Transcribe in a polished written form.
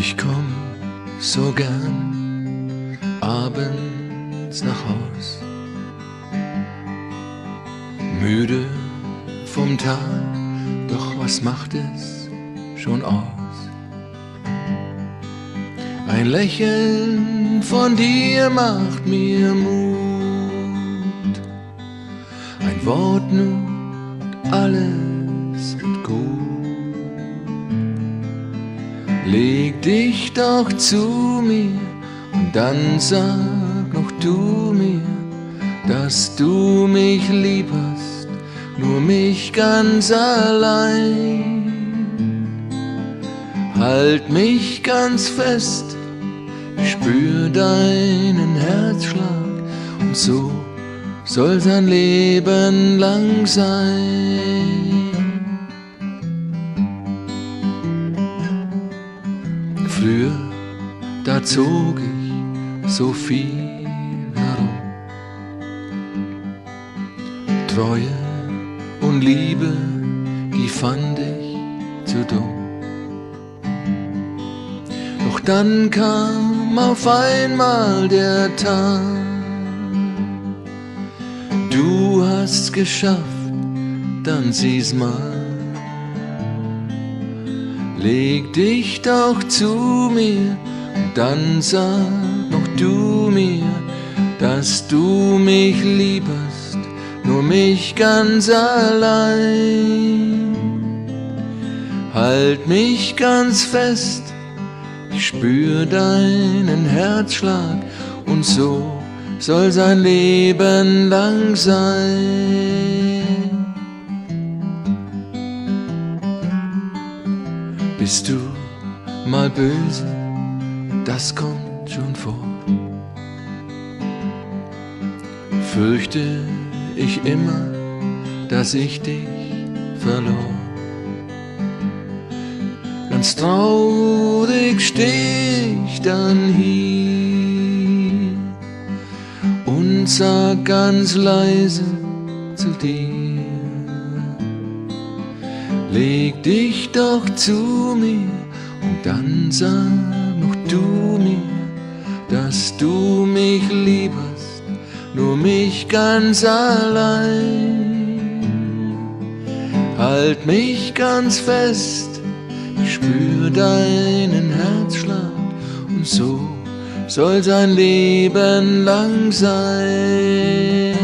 Ich komm so gern abends nach Haus, müde vom Tag, doch was macht es schon aus? Ein Lächeln von dir macht mir Mut, ein Wort nur und alles wird gut. Leg dich doch zu mir und dann sag noch du mir, dass du mich lieb hast, nur mich ganz allein. Halt mich ganz fest, ich spür deinen Herzschlag und so soll's ein Leben lang sein. Früher, da zog ich so viel herum, Treue und Liebe, die fand ich zu dumm. Doch dann kam auf einmal der Tag, du hast's geschafft, dann sieh's mal. Leg dich doch zu mir und dann sag noch du mir, dass du mich lieb hast, nur mich ganz allein. Halt mich ganz fest, ich spür deinen Herzschlag und so soll sein Leben lang sein. Bist du mal böse, das kommt schon vor. Fürchte ich immer, dass ich dich verlor. Ganz traurig steh ich dann hier und sag ganz leise zu dir: Leg dich doch zu mir und dann sag noch du mir, dass du mich lieb hast, nur mich ganz allein. Halt mich ganz fest, ich spür deinen Herzschlag und so soll sein Leben lang sein.